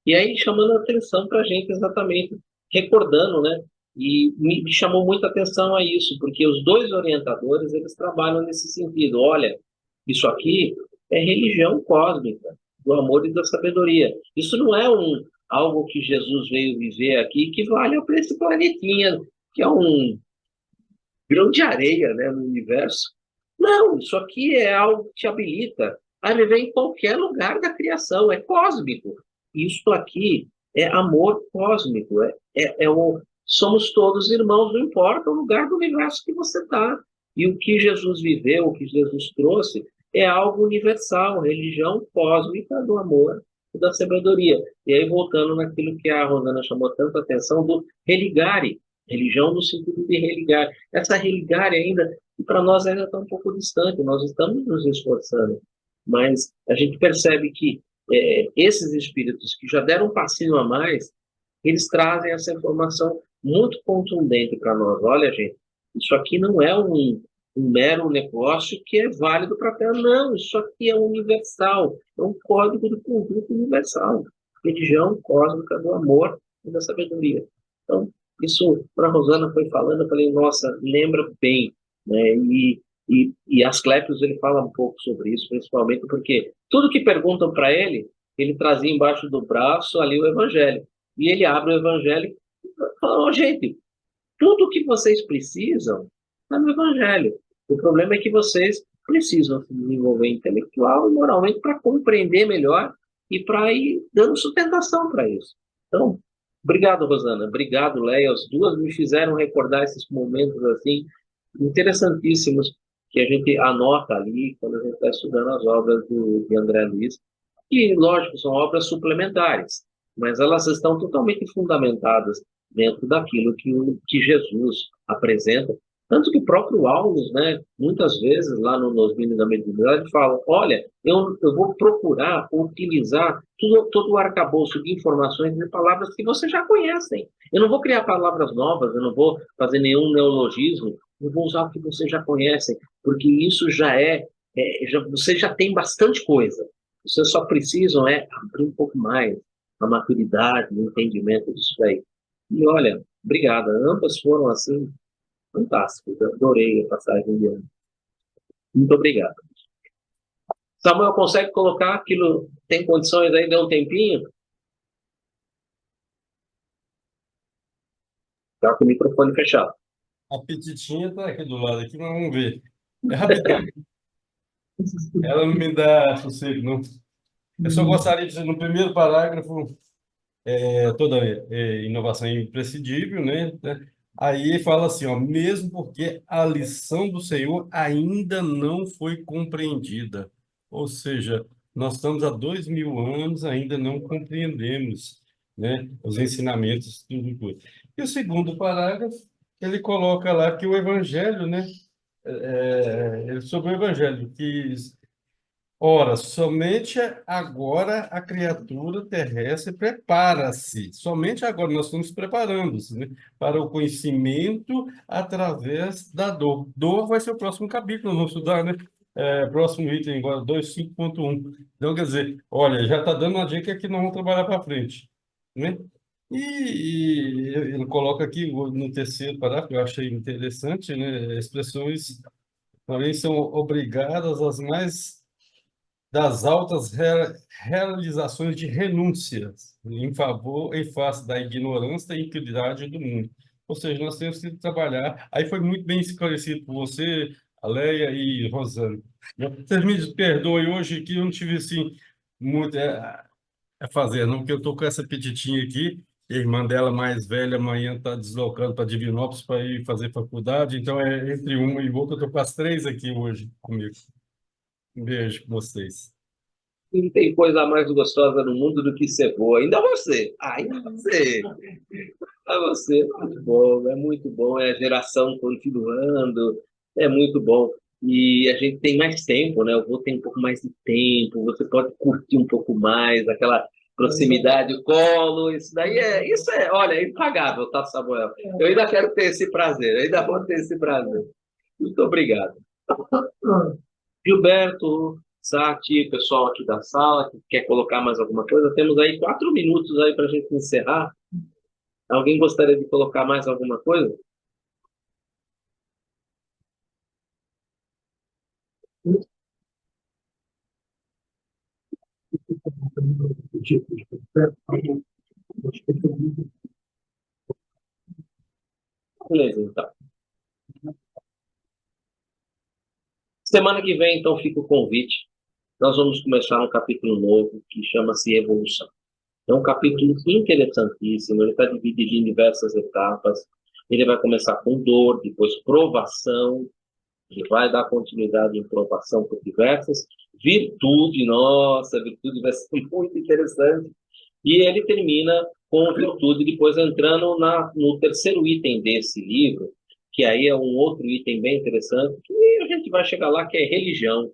E aí chamando a atenção para a gente exatamente, recordando, né? E me chamou muita atenção a isso, porque os dois orientadores, eles trabalham nesse sentido. Olha, isso aqui é religião cósmica, do amor e da sabedoria. Isso não é algo que Jesus veio viver aqui, que vale para esse planetinha, que é um grão de areia, né, no universo. Não, isso aqui é algo que te habilita a viver em qualquer lugar da criação, é cósmico. Isso aqui é amor cósmico, somos todos irmãos, não importa o lugar do universo que você está. E o que Jesus viveu, o que Jesus trouxe, é algo universal, religião cósmica do amor e da sabedoria. E aí, voltando naquilo que a Rosana chamou tanta atenção, do religare, religião no sentido de religar. Essa religar ainda, para nós ainda está um pouco distante, nós estamos nos esforçando, mas a gente percebe que esses espíritos que já deram um passinho a mais, eles trazem essa informação muito contundente para nós. Olha, gente, isso aqui não é um mero negócio que é válido para a Terra, não, isso aqui é universal, é um código de conduta universal, religião cósmica do amor e da sabedoria. Então, isso, para a Rosana foi falando, eu falei, nossa, lembra bem, né? E Asclepios, ele fala um pouco sobre isso, principalmente porque tudo que perguntam para ele, ele trazia embaixo do braço ali o Evangelho. E ele abre o Evangelho e fala, oh, gente, tudo que vocês precisam está no Evangelho. O problema é que vocês precisam se desenvolver intelectual e moralmente para compreender melhor e para ir dando sustentação para isso. Então, obrigado, Rosana. Obrigado, Leia. As duas me fizeram recordar esses momentos assim interessantíssimos que a gente anota ali quando a gente está estudando as obras de André Luiz, que, lógico, são obras suplementares, mas elas estão totalmente fundamentadas dentro daquilo que Jesus apresenta. Tanto que o próprio Aulus, né, muitas vezes, lá nos Mínimos da Mediunidade, fala, olha, eu vou procurar utilizar todo o arcabouço de informações e de palavras que vocês já conhecem. Eu não vou criar palavras novas, eu não vou fazer nenhum neologismo, eu vou usar o que vocês já conhecem, porque isso vocês já têm bastante coisa. Vocês só precisam abrir um pouco mais a maturidade, o entendimento disso aí. E olha, obrigada. Ambas foram assim fantásticas. Eu adorei a passagem de ano. Muito obrigado. Samuel, consegue colocar aquilo? Tem condições aí? Deu um tempinho? Está com o microfone fechado. A Petitinha está aqui do lado, aqui, mas vamos ver. É rapidão. Ela não me dá sossego, não. Eu só gostaria de dizer, no primeiro parágrafo, toda inovação é imprescindível, né? Aí fala assim, ó, mesmo porque a lição do Senhor ainda não foi compreendida. Ou seja, nós estamos há 2000 anos, ainda não compreendemos, né, os ensinamentos tudo. E o segundo parágrafo, ele coloca lá que o Evangelho, né, sobre o Evangelho, que Ora, somente agora a criatura terrestre prepara-se. Somente agora nós estamos preparando, né, para o conhecimento através da dor. Dor vai ser o próximo capítulo, nós vamos estudar, né? Próximo item, agora 2.5.1. Então, quer dizer, olha, já está dando uma dica que nós vamos trabalhar para frente, né? E ele coloca aqui no terceiro parágrafo, eu achei interessante, né? Expressões também são obrigadas às mais das altas realizações de renúncias em favor em face da ignorância e integridade do mundo. Ou seja, nós temos que trabalhar. Aí foi muito bem esclarecido por você, Aleia e Rosana. Vocês me perdoem hoje que eu não tive assim muito a fazer, não, porque eu estou com essa petitinha aqui. E a irmã dela mais velha amanhã está deslocando para Divinópolis para ir fazer faculdade. Então, entre uma e outra, eu estou com as três aqui hoje comigo. Um beijo para vocês. Não tem coisa mais gostosa no mundo do que ser boa. Ainda você. Ainda você. Ainda você. É muito bom. É a geração continuando. É muito bom. E a gente tem mais tempo, né? Eu vou ter um pouco mais de tempo. Você pode curtir um pouco mais aquela proximidade, o colo. Isso é, olha, é impagável, tá, Samuel? Eu ainda quero ter esse prazer. Eu ainda vou ter esse prazer. Muito obrigado. Gilberto, Sati, pessoal aqui da sala, que quer colocar mais alguma coisa? Temos aí 4 minutos aí para a gente encerrar. Alguém gostaria de colocar mais alguma coisa? Beleza, então. Semana que vem, então, fica o convite. Nós vamos começar um capítulo novo que chama-se Evolução. É um capítulo interessantíssimo, ele está dividido em diversas etapas. Ele vai começar com dor, depois provação, ele vai dar continuidade em provação por diversas virtude, nossa, virtude vai ser muito interessante. E ele termina com virtude, depois entrando no terceiro item desse livro, que aí é um outro item bem interessante, que a gente vai chegar lá, que é religião.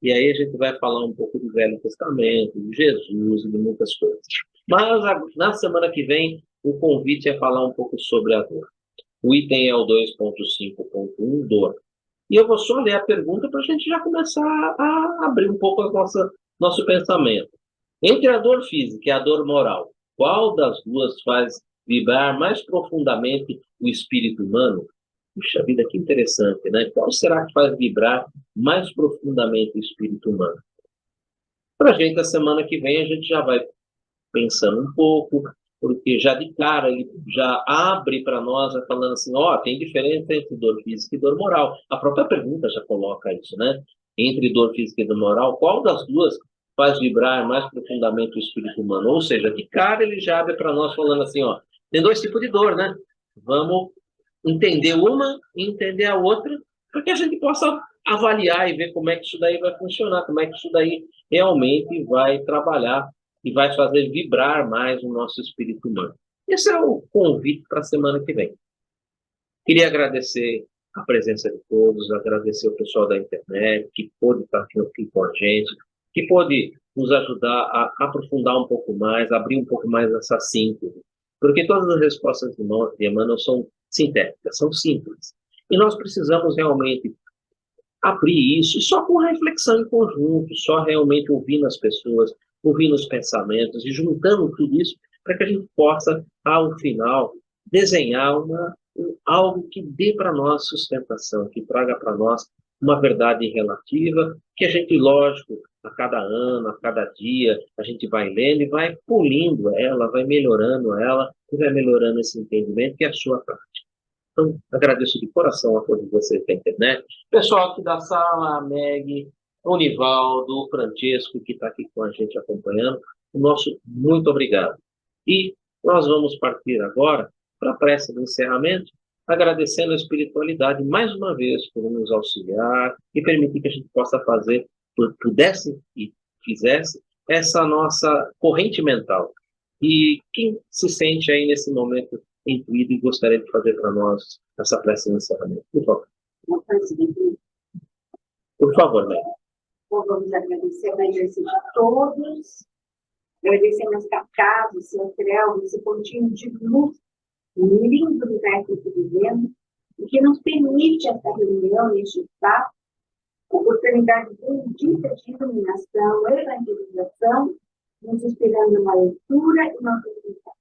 E aí a gente vai falar um pouco do Velho Testamento, de Jesus e de muitas coisas. Mas na semana que vem, o convite é falar um pouco sobre a dor. O item é o 2.5.1, dor. E eu vou só ler a pergunta para a gente já começar a abrir um pouco nosso pensamento. Entre a dor física e a dor moral, qual das duas faz vibrar mais profundamente o espírito humano? Puxa vida, que interessante, né? Qual será que faz vibrar mais profundamente o espírito humano? Para a gente, a semana que vem, a gente já vai pensando um pouco, porque já de cara ele já abre para nós, falando assim, tem diferença entre dor física e dor moral. A própria pergunta já coloca isso, né? Entre dor física e dor moral, qual das duas faz vibrar mais profundamente o espírito humano? Ou seja, de cara ele já abre para nós falando assim, tem dois tipos de dor, né? Vamos entender uma e entender a outra, para que a gente possa avaliar e ver como é que isso daí vai funcionar, como é que isso daí realmente vai trabalhar e vai fazer vibrar mais o nosso espírito humano. Esse é o convite para a semana que vem. Queria agradecer a presença de todos, agradecer o pessoal da internet, que pôde estar aqui com a gente, que pôde nos ajudar a aprofundar um pouco mais, abrir um pouco mais essa síntese. Porque todas as respostas de Emmanuel são sintéticas, são simples. E nós precisamos realmente abrir isso só com reflexão em conjunto, só realmente ouvindo as pessoas, ouvindo os pensamentos e juntando tudo isso para que a gente possa, ao final, desenhar algo que dê para nós sustentação, que traga para nós uma verdade relativa, que a gente, lógico, a cada ano, a cada dia, a gente vai lendo e vai polindo ela, vai melhorando ela, e vai melhorando esse entendimento, que é a sua prática. Então, agradeço de coração a todos vocês da internet. Pessoal aqui da sala, a Meg, o Nivaldo, o Francesco, que está aqui com a gente acompanhando, o nosso muito obrigado. E nós vamos partir agora para a prece do encerramento, agradecendo a espiritualidade mais uma vez por nos auxiliar e permitir que a gente possa fazer, pudesse e fizesse, essa nossa corrente mental. E quem se sente aí nesse momento intuído e gostaria de fazer para nós essa prece de encerramento? Por favor. Por favor, Meg. Vamos agradecer a presença de todos, agradecer meus cacados, seu Creu, esse pontinho de luz lindo do verso que vivemos, e que nos permite essa reunião, este espaço, oportunidade bendita de iluminação, evangelização, nos inspirando na leitura e na autoridade.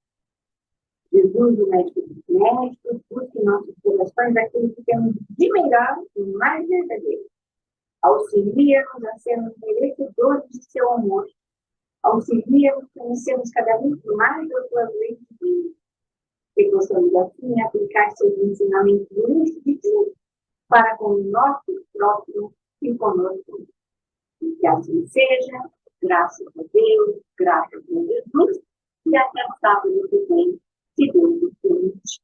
Jesus, o médico dos médicos, busque em nossos corações aquilo que temos de melhor e mais verdadeiro. Auxilia-nos a sermos merecedores de seu amor. Auxilia-nos a conhecermos cada vez mais as suas leis divinas. Que possamos assim aplicar seus ensinamentos instintivos para com o nosso próprio e conosco. E que assim seja, graças a Deus, graças a Jesus, e até sábado que vem, se Deus nos permitir.